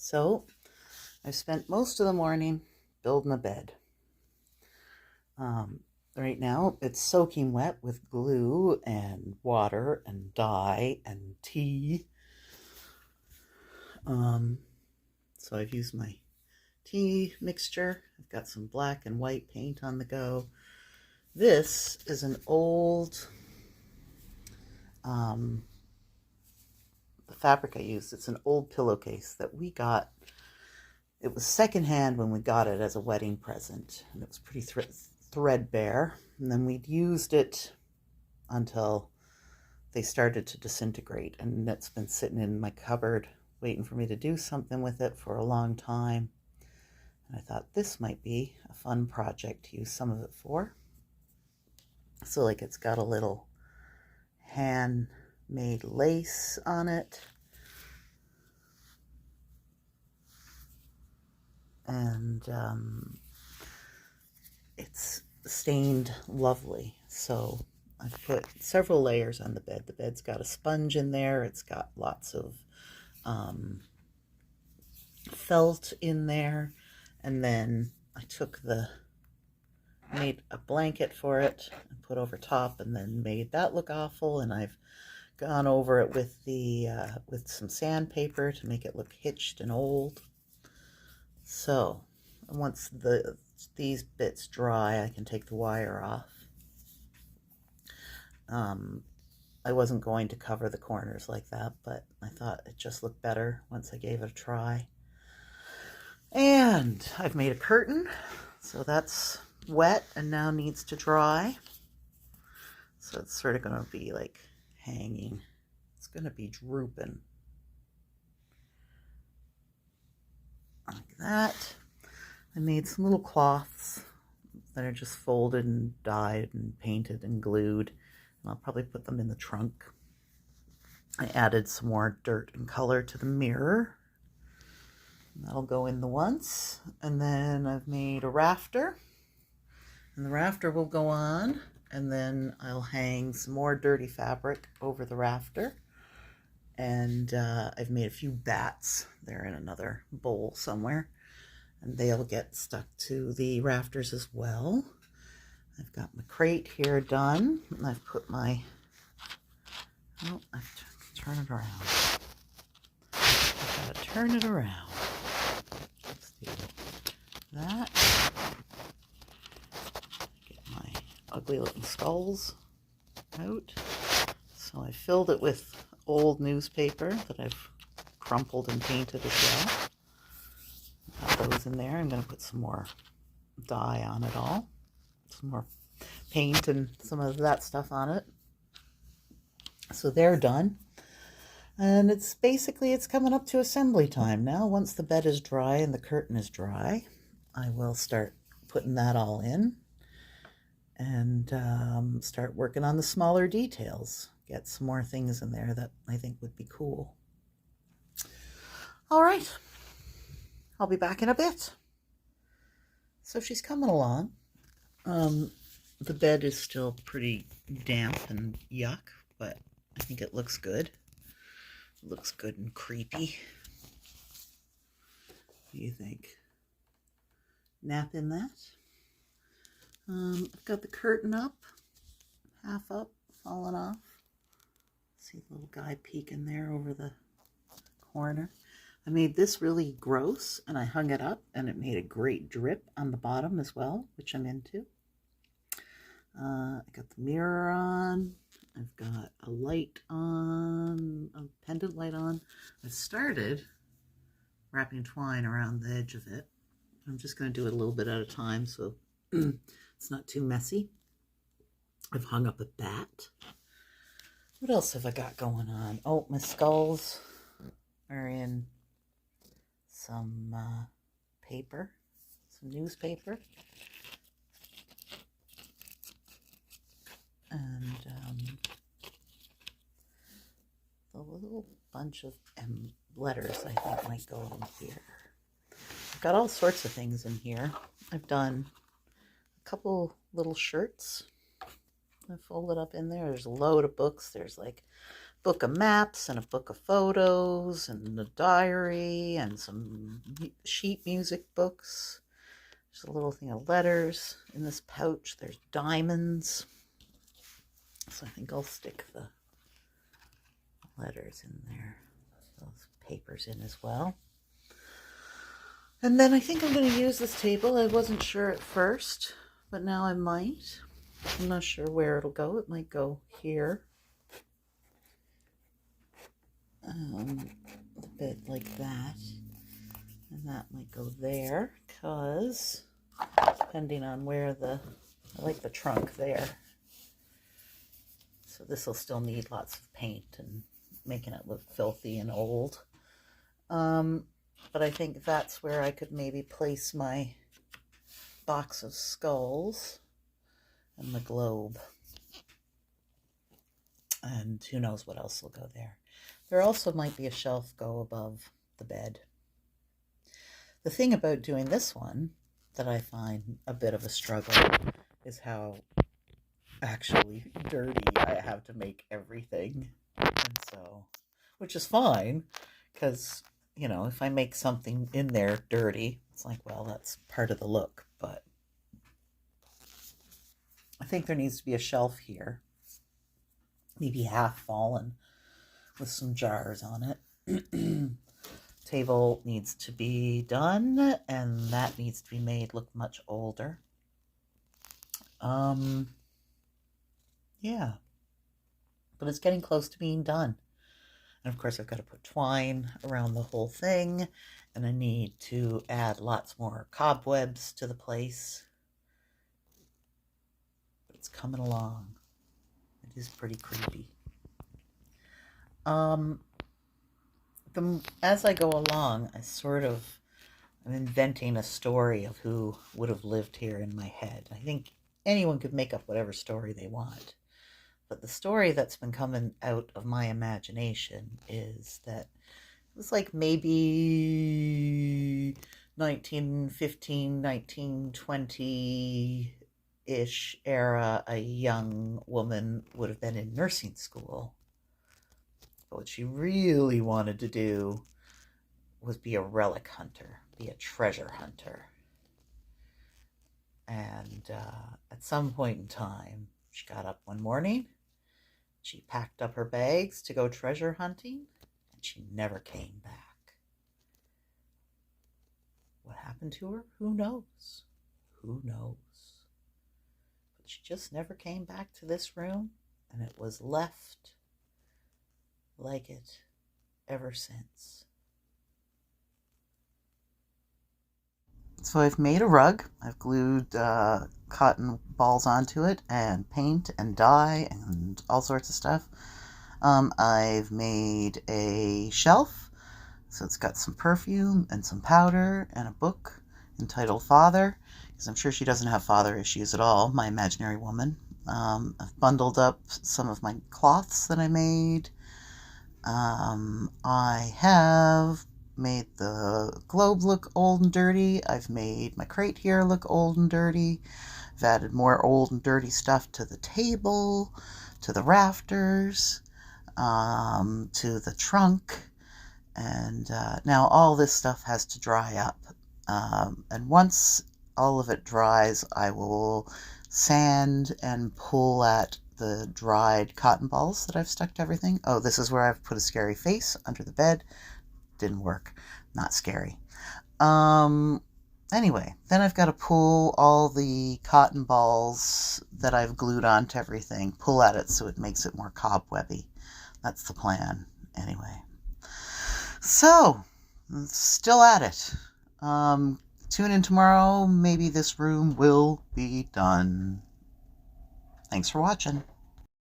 So I spent most of the morning building a bed. Right now it's soaking wet with glue and water and dye and tea. So I've used my tea mixture. I've got some black and white paint on the go. This is an old, the fabric I used, it's an old pillowcase that we got. It was secondhand when we got it as a wedding present, and it was pretty threadbare. And then we'd used it until they started to disintegrate, and it's been sitting in my cupboard waiting for me to do something with it for a long time. And I thought this might be a fun project to use some of it for. So like it's got a little handmade lace on it. And it's stained lovely. So I've put several layers on the bed. The bed's got a sponge in there. It's got lots of felt in there. And then I made a blanket for it and put over top, and then made that look awful. And I've gone over it with with some sandpaper to make it look hitched and old. So once these bits dry, I can take the wire off. I wasn't going to cover the corners like that, but I thought it just looked better once I gave it a try. And I've made a curtain, so that's wet and now needs to dry. So it's sort of going to be like hanging. It's going to be drooping. Like that. I made some little cloths that are just folded and dyed and painted and glued. And I'll probably put them in the trunk. I added some more dirt and color to the mirror. That'll go in the once. And then I've made a rafter. And the rafter will go on. And then I'll hang some more dirty fabric over the rafter. And I've made a few bats. They're in another bowl somewhere. And they'll get stuck to the rafters as well. I've got my crate here done. And I've put my... Oh, I have to turn it around. I've got to turn it around. Let's do that. Get my ugly looking skulls out. So I filled it with old newspaper that I've crumpled and painted as well. Got those in there. I'm going to put some more dye on it all. Some more paint and some of that stuff on it. So they're done. And it's coming up to assembly time now. Once the bed is dry and the curtain is dry, I will start putting that all in and start working on the smaller details. Get some more things in there that I think would be cool. All right. I'll be back in a bit. So she's coming along. The bed is still pretty damp and yuck, but I think it looks good. It looks good and creepy. What do you think? Nap in that? I've got the curtain up, half up, fallen off. See the little guy peeking there over the corner. I made this really gross and I hung it up and it made a great drip on the bottom as well, which I'm into. I got the mirror on. I've got a light on, a pendant light on. I started wrapping twine around the edge of it. I'm just going to do it a little bit at a time so it's not too messy. I've hung up a bat. What else have I got going on? Oh, my skulls are in some paper, some newspaper. And a little bunch of letters I think might go in here. I've got all sorts of things in here. I've done a couple little shirts. I folded up in there. There's a load of books. There's like book of maps and a book of photos and a diary and some sheet music books. There's a little thing of letters in this pouch. There's diamonds. So I think I'll stick the letters in there. Those papers in as well. And then I think I'm going to use this table. I wasn't sure at first, but now I might. I'm not sure where it'll go. It might go here. A bit like that. And that might go there, because depending on where I like the trunk there. So this will still need lots of paint and making it look filthy and old. But I think that's where I could maybe place my box of skulls and the globe. And who knows what else will go there. There also might be a shelf go above the bed. The thing about doing this one that I find a bit of a struggle is how actually dirty I have to make everything. And so, which is fine, because, you know, if I make something in there dirty, it's like, well, that's part of the look. But I think there needs to be a shelf here, maybe half fallen, with some jars on it. Table needs to be done, and that needs to be made look much older. Yeah, but it's getting close to being done. And of course I've got to put twine around the whole thing, and I need to add lots more cobwebs to the place. But it's coming along. It is pretty creepy. As I go along, I'm inventing a story of who would have lived here in my head. I think anyone could make up whatever story they want. But the story that's been coming out of my imagination is that it was like maybe 1915, 1920-ish era, a young woman would have been in nursing school. But what she really wanted to do was be a relic hunter, be a treasure hunter. And at some point in time, she got up one morning, she packed up her bags to go treasure hunting, and she never came back. What happened to her? Who knows? Who knows? But she just never came back to this room, and it was left like it ever since. So I've made a rug. I've glued cotton balls onto it, and paint and dye and all sorts of stuff. I've made a shelf, so it's got some perfume and some powder and a book entitled Father, because I'm sure she doesn't have father issues at all, my imaginary woman. I've bundled up some of my cloths that I made. I have made the globe look old and dirty. I've made my crate here look old and dirty. I've added more old and dirty stuff to the table, to the rafters, to the trunk. And now all this stuff has to dry up. And once all of it dries, I will sand and pull at the dried cotton balls that I've stuck to everything. Oh, this is where I've put a scary face under the bed. Didn't work. Not scary. Anyway, then I've got to pull all the cotton balls that I've glued onto everything, pull at it so it makes it more cobwebby. That's the plan, anyway. So, still at it. Tune in tomorrow. Maybe this room will be done. Thanks for watching.